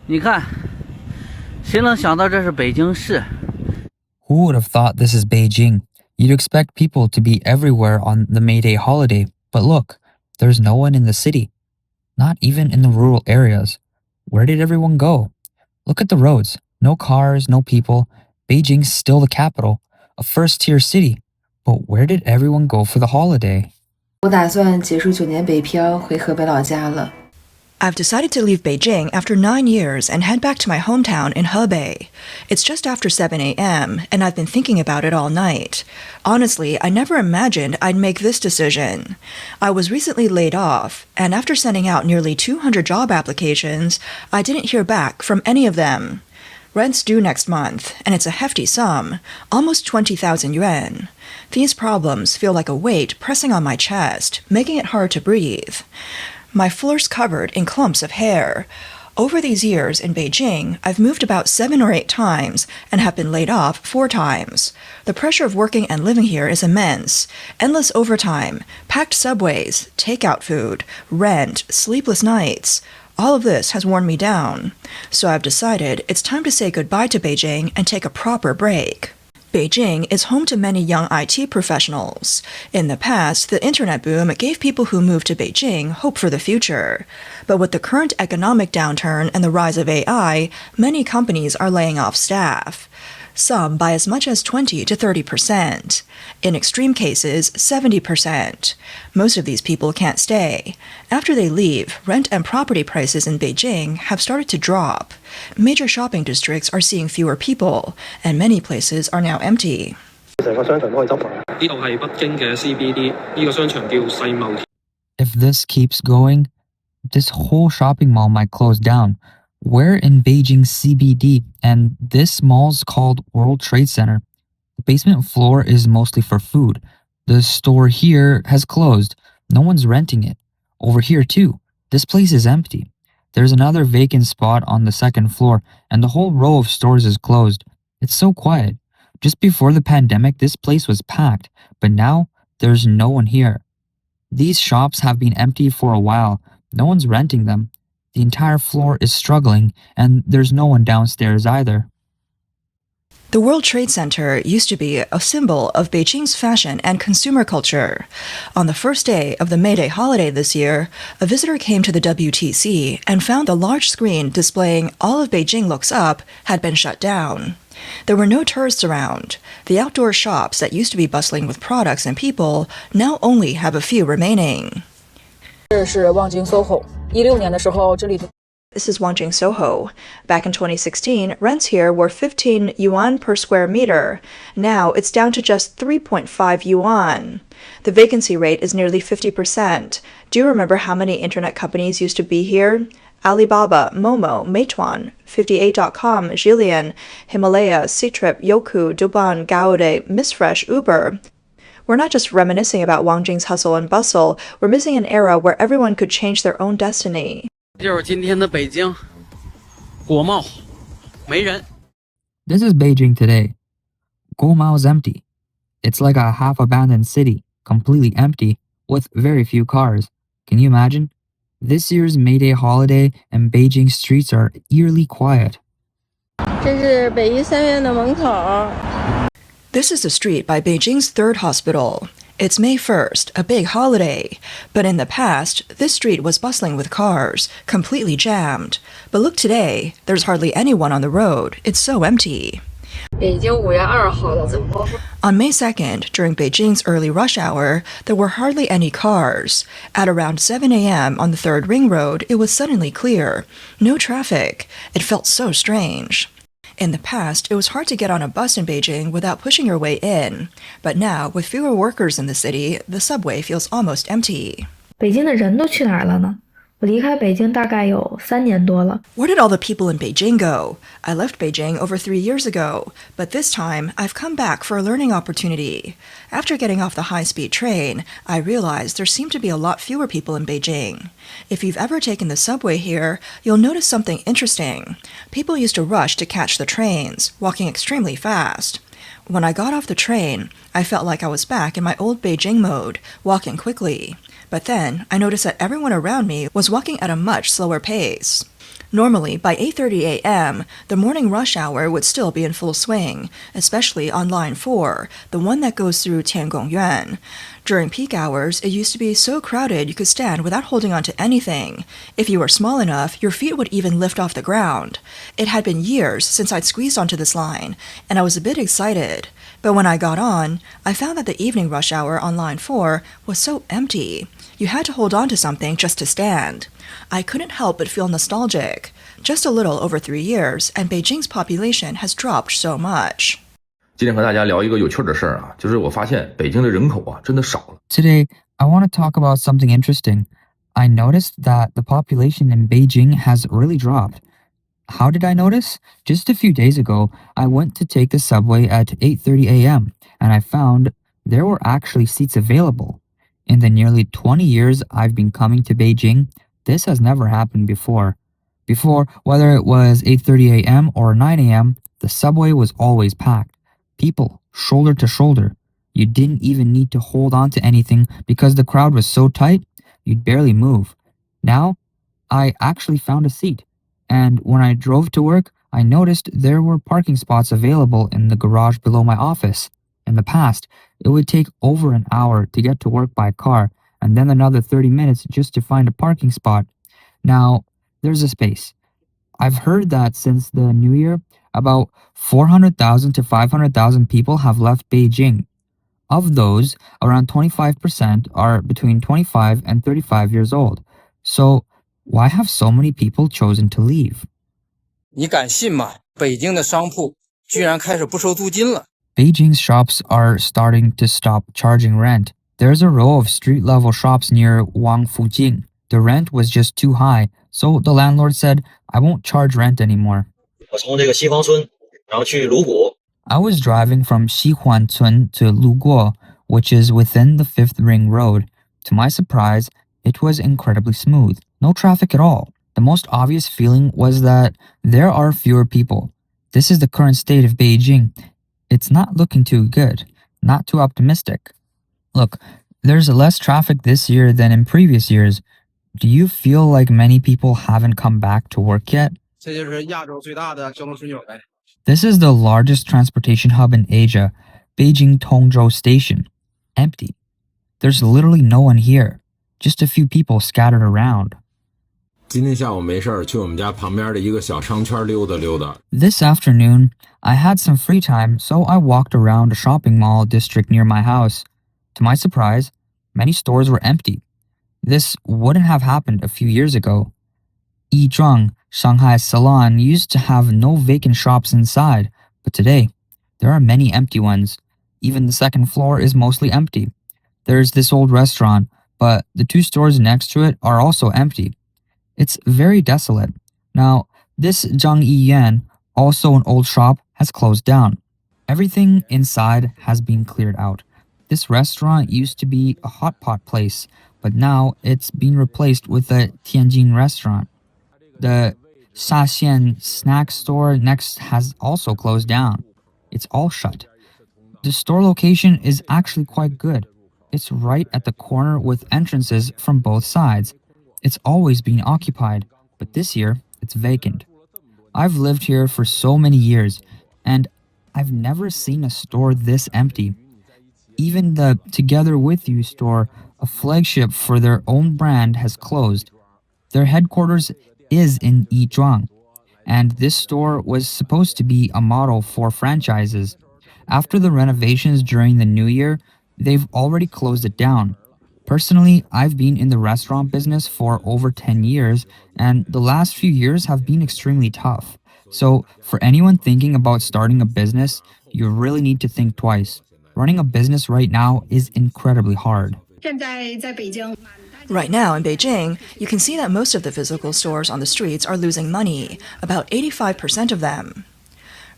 你看，谁能想到这是北京市？ Who would have thought this is Beijing? You'd expect people to be everywhere on the May Day holiday, but look, there's no one in the city. Not even in the rural areas. Where did everyone go? Look at the roads. No cars, no people. Beijing's still the capital, a first-tier city. But where did everyone go for the holiday? 我打算结束9年北漂，回河北老家了。 I've decided to leave Beijing after 9 years and head back to my hometown in Hebei. It's just after 7 a.m., and I've been thinking about it all night. Honestly, I never imagined I'd make this decision. I was recently laid off, and after sending out nearly 200 job applications, I didn't hear back from any of them. Rent's due next month, and it's a hefty sum, almost 20,000 yuan. These problems feel like a weight pressing on my chest, making it hard to breathe. My floor's covered in clumps of hair. Over these years in Beijing, I've moved about 7 or 8 times and have been laid off 4 times. The pressure of working and living here is immense. Endless overtime, packed subways, takeout food, rent, sleepless nights. All of this has worn me down. So I've decided it's time to say goodbye to Beijing and take a proper break. Beijing is home to many young IT professionals. In the past, the internet boom gave people who moved to Beijing hope for the future. But with the current economic downturn and the rise of AI, many companies are laying off staff. Some by as much as 20 to 30%. In extreme cases, 70%. Most of these people can't stay. After they leave, rent and property prices in Beijing have started to drop. Major shopping districts are seeing fewer people, and many places are now empty. 成個商場都可以執埋。呢度係北京嘅 CBD， 呢個商場叫世貿。 If this keeps going, this whole shopping mall might close down. We're in Beijing CBD, and this mall's called World Trade Center. The basement floor is mostly for food. The store here has closed. No one's renting it. Over here, too. This place is empty. There's another vacant spot on the second floor, and the whole row of stores is closed. It's so quiet. Just before the pandemic, this place was packed, but now there's no one here. These shops have been empty for a while. No one's renting them. The entire floor is struggling, and there's no one downstairs either. The World Trade Center used to be a symbol of Beijing's fashion and consumer culture. On the first day of the May Day holiday this year, a visitor came to the WTC and found the large screen displaying All of Beijing Looks Up had been shut down. There were no tourists around. The outdoor shops that used to be bustling with products and people now only have a few remaining. 这是望京 SOHO。16年的时候，这里 This is Wangjing Soho. Back in 2016, rents here were 15 yuan per square meter. Now it's down to just 3.5 yuan. The vacancy rate is nearly 50%. Do you remember how many internet companies used to be here? Alibaba, Momo, Meituan, 58.com, Jillian, Himalaya, Ctrip, Youku, Douban, Gaude, Missfresh, Uber. We're not just reminiscing about Wangjing's hustle and bustle, we're missing an era where everyone could change their own destiny. 就是今天的北京，国贸没人。 This is Beijing today. Guomao is empty. It's like a half-abandoned city, completely empty, with very few cars. Can you imagine? This year's May Day holiday and Beijing streets are eerily quiet. 这是北医三院的门口。 This is the street by Beijing's third hospital. It's May 1st, a big holiday. But in the past, this street was bustling with cars, completely jammed. But look today, there's hardly anyone on the road. It's so empty. 北京5月2号的怎么？ On May 2nd, during Beijing's early rush hour, there were hardly any cars. At around 7 a.m. on the 3rd Ring Road, it was suddenly clear. No traffic. It felt so strange. In the past, it was hard to get on a bus in Beijing without pushing your way in. But now, with fewer workers in the city, the subway feels almost empty. 北京的人都去哪儿了呢？我离开北京大概有3年多了。 Where did all the people in Beijing go? I left Beijing over 3 years ago, but this time I've come back for a learning opportunity. After getting off the high-speed train, I realized there seem to be a lot fewer people in Beijing. If you've ever taken the subway here, you'll notice something interesting. People used to rush to catch the trains, walking extremely fast. When I got off the train, I felt like I was back in my old Beijing mode, walking quickly. But then I noticed that everyone around me was walking at a much slower pace. Normally, by 8:30 a.m., the morning rush hour would still be in full swing, especially on Line 4, the one that goes through Tiangong-yuan. During peak hours, it used to be so crowded you could stand without holding on to anything. If you were small enough, your feet would even lift off the ground. It had been years since I'd squeezed onto this line, and I was a bit excited. But when I got on, I found that the evening rush hour on Line 4 was so empty. You had to hold on to something just to stand. I couldn't help but feel nostalgic. Just a little over 3 years, and Beijing's population has dropped so much. 今天和大家聊一个有趣的事儿啊，就是我发现北京的人口啊真的少了。 Today, I want to talk about something interesting. I noticed that the population in Beijing has really dropped. How did I notice? Just a few days ago, I went to take the subway at 8:30 a.m. and I found there were actually seats available. In the nearly 20 years I've been coming to Beijing, this has never happened before. Before, whether it was 8:30 a.m. or 9 a.m., the subway was always packed. People, shoulder to shoulder. You didn't even need to hold on to anything because the crowd was so tight, you'd barely move. Now, I actually found a seat. And when I drove to work, I noticed there were parking spots available in the garage below my office. In the past, it would take over an hour to get to work by car, and then another 30 minutes just to find a parking spot. Now, there's a space. I've heard that since the new year, about 400,000 to 500,000 people have left Beijing. Of those, around 25% are between 25 and 35 years old. So, why have so many people chosen to leave? 你敢信吗？北京的商铺居然开始不收租金了。 Beijing's shops are starting to stop charging rent. There's a row of street-level shops near Wangfujing. The rent was just too high, so the landlord said, I won't charge rent anymore. 我从这个西方村，然后去鲁谷。 I was driving from Xihuancun to Luguo, which is within the 5th Ring Road. To my surprise, it was incredibly smooth. No traffic at all. The most obvious feeling was that there are fewer people. This is the current state of Beijing. It's not looking too good, not too optimistic. Look, there's less traffic this year than in previous years. Do you feel like many people haven't come back to work yet? 这就是亚洲最大的交通枢纽呗。 This is the largest transportation hub in Asia, Beijing Tongzhou Station. Empty. There's literally no one here. Just a few people scattered around. 今天下午没事儿，去我们家旁边的一个小商圈溜达溜达。 This afternoon, I had some free time, so I walked around a shopping mall district near my house. To my surprise, many stores were empty. This wouldn't have happened a few years ago. Yizhuang, Shanghai's salon, used to have no vacant shops inside, but today, there are many empty ones. Even the second floor is mostly empty. There's this old restaurant, but the 2 stores next to it are also empty. It's very desolate. Now, this Zhang Yiyuan, also an old shop, has closed down. Everything inside has been cleared out. This restaurant used to be a hot pot place, but now it's been replaced with a Tianjin restaurant. The Shaxian snack store next has also closed down. It's all shut. The store location is actually quite good. It's right at the corner with entrances from both sides. It's always been occupied, but this year it's vacant. I've lived here for so many years, and I've never seen a store this empty. Even the Together With You store, a flagship for their own brand, has closed. Their headquarters is in Yizhuang, and this store was supposed to be a model for franchises. After the renovations during the new year, they've already closed it down. Personally, I've been in the restaurant business for over 10 years, and the last few years have been extremely tough. So, for anyone thinking about starting a business, you really need to think twice. Running a business right now is incredibly hard. Right now in Beijing, you can see that most of the physical stores on the streets are losing money, about 85% of them.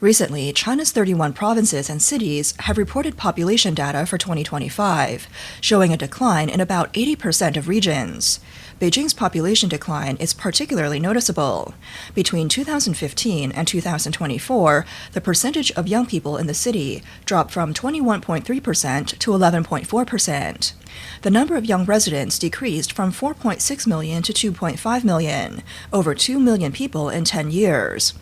Recently, China's 31 provinces and cities have reported population data for 2025, showing a decline in about 80% of regions. Beijing's population decline is particularly noticeable. Between 2015 and 2024, the percentage of young people in the city dropped from 21.3% to 11.4%. The number of young residents decreased from 4.6 million to 2.5 million, over 2 million people in 10 years.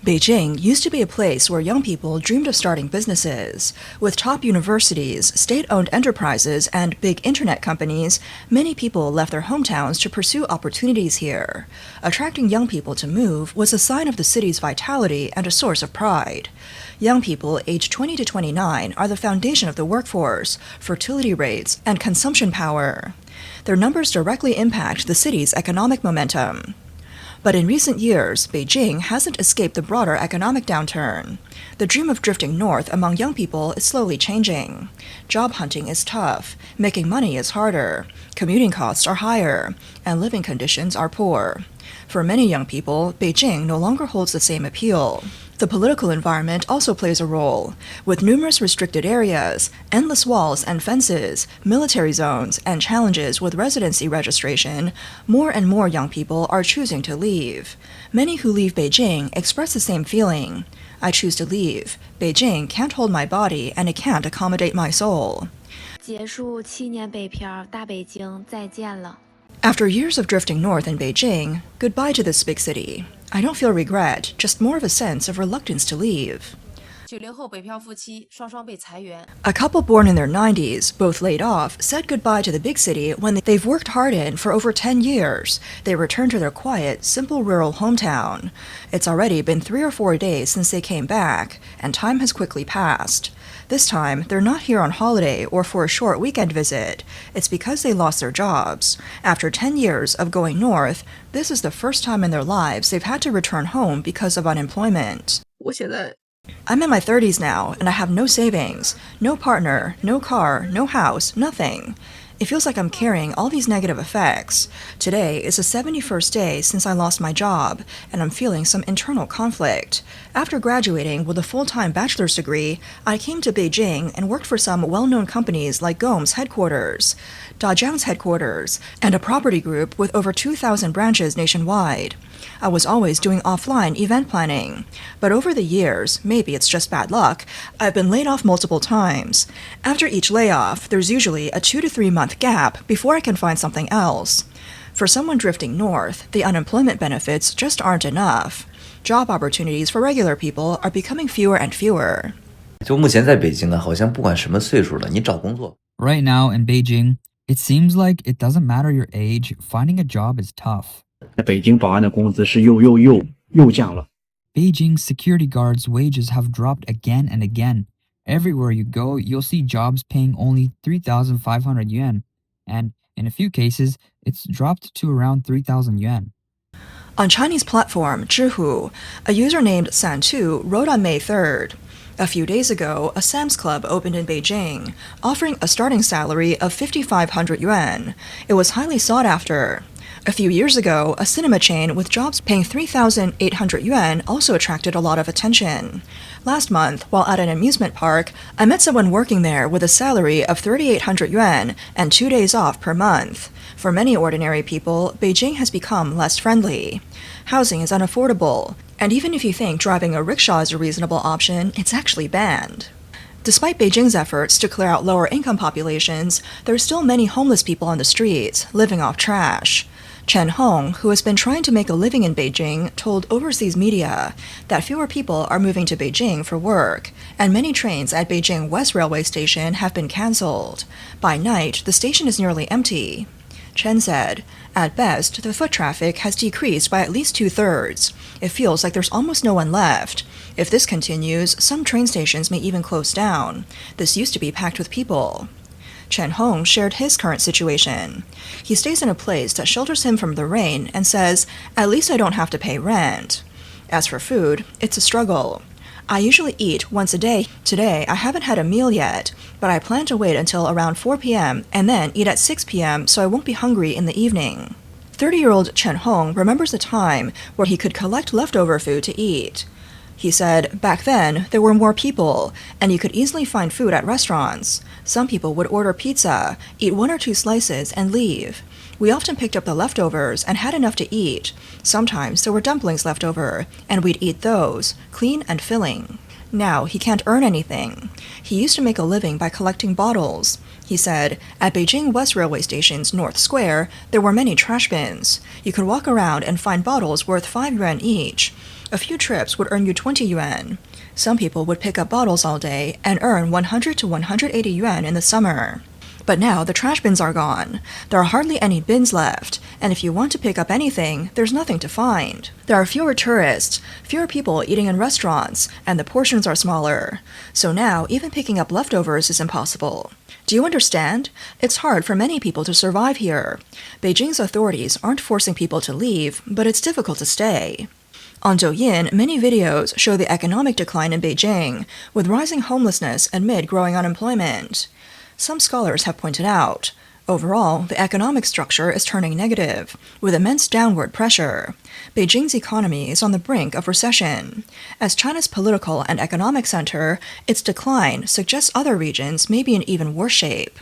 Beijing used to be a place where young people dreamed of starting businesses. With top universities, state-owned enterprises, and big internet companies, many people left their hometowns to pursue opportunities here. Attracting young people to move was a sign of the city's vitality and a source of pride. Young people aged 20 to 29 are the foundation of the workforce, fertility rates, and consumption power. Their numbers directly impact the city's economic momentum. But in recent years, Beijing hasn't escaped the broader economic downturn. The dream of drifting north among young people is slowly changing. Job hunting is tough, making money is harder, commuting costs are higher, and living conditions are poor. For many young people, Beijing no longer holds the same appeal. The political environment also plays a role. With numerous restricted areas, endless walls and fences, military zones, and challenges with residency registration, more and more young people are choosing to leave. Many who leave Beijing express the same feeling. I choose to leave. Beijing can't hold my body and it can't accommodate my soul. 结束7年北漂，大北京再见了。 After years of drifting north in Beijing, goodbye to this big city. I don't feel regret, just more of a sense of reluctance to leave. 90后北漂夫妻双双被裁员。 A couple born in their 90s, both laid off, said goodbye to the big city when they've worked hard in for over 10 years. They returned to their quiet, simple rural hometown. It's already been 3 or 4 days since they came back, and time has quickly passed. This time, they're not here on holiday or for a short weekend visit. It's because they lost their jobs. After 10 years of going north, this is the first time in their lives they've had to return home because of unemployment. I'm in my 30s now, and I have no savings, no partner, no car, no house, nothing. It feels like I'm carrying all these negative effects. Today is the 71st day since I lost my job, and I'm feeling some internal conflict. After graduating with a full-time bachelor's degree, I came to Beijing and worked for some well-known companies like Gome's headquarters, Dajiang's headquarters, and a property group with over 2,000 branches nationwide. I was always doing offline event planning. But over the years, maybe it's just bad luck, I've been laid off multiple times. After each layoff, there's usually a 2 to 3 month gap before I can find something else. For someone drifting north, the unemployment benefits just aren't enough. Job opportunities for regular people are becoming fewer and fewer. 就目前在北京啊，好像不管什么岁数的，你找工作。 Right now in Beijing, it seems like it doesn't matter your age, finding a job is tough. 在北京保安的工资是又降了。 Beijing's security guards' wages have dropped again and again. Everywhere you go, you'll see jobs paying only 3,500 yuan, and in a few cases, it's dropped to around 3,000 yuan. On Chinese platform Zhihu, a user named San2 wrote on May 3rd, a few days ago, a Sam's Club opened in Beijing, offering a starting salary of 5,500 yuan. It was highly sought after. A few years ago, a cinema chain with jobs paying 3,800 yuan also attracted a lot of attention. Last month, while at an amusement park, I met someone working there with a salary of 3,800 yuan and 2 days off per month. For many ordinary people, Beijing has become less friendly. Housing is unaffordable, and even if you think driving a rickshaw is a reasonable option, it's actually banned. Despite Beijing's efforts to clear out lower-income populations, there are still many homeless people on the streets, living off trash. Chen Hong, who has been trying to make a living in Beijing, told overseas media that fewer people are moving to Beijing for work, and many trains at Beijing West Railway Station have been cancelled. By night, the station is nearly empty. Chen said, "At best, the foot traffic has decreased by at least 2/3. It feels like there's almost no one left. If this continues, some train stations may even close down. This used to be packed with people." Chen Hong shared his current situation. He stays in a place that shelters him from the rain and says, "At least I don't have to pay rent." As for food, it's a struggle. "I usually eat once a day. Today, I haven't had a meal yet, but I plan to wait until around 4 p.m. and then eat at 6 p.m. so I won't be hungry in the evening." 30-year-old Chen Hong remembers a time where he could collect leftover food to eat. He said back then there were more people, and you could easily find food at restaurants. Some people would order pizza, eat 1 or 2 slices, and leave. We often picked up the leftovers and had enough to eat. Sometimes there were dumplings left over, and we'd eat those, clean and filling. Now he can't earn anything. He used to make a living by collecting bottles. He said, at Beijing West Railway Station's North Square, there were many trash bins. You could walk around and find bottles worth 5 yuan each. A few trips would earn you 20 yuan. Some people would pick up bottles all day and earn 100 to 180 yuan in the summer. But now the trash bins are gone. There are hardly any bins left, and if you want to pick up anything, there's nothing to find. There are fewer tourists, fewer people eating in restaurants, and the portions are smaller. So now even picking up leftovers is impossible. Do you understand? It's hard for many people to survive here. Beijing's authorities aren't forcing people to leave, but it's difficult to stay. On Douyin, many videos show the economic decline in Beijing, with rising homelessness amid growing unemployment. Some scholars have pointed out, overall, the economic structure is turning negative, with immense downward pressure. Beijing's economy is on the brink of recession. As China's political and economic center, its decline suggests other regions may be in even worse shape.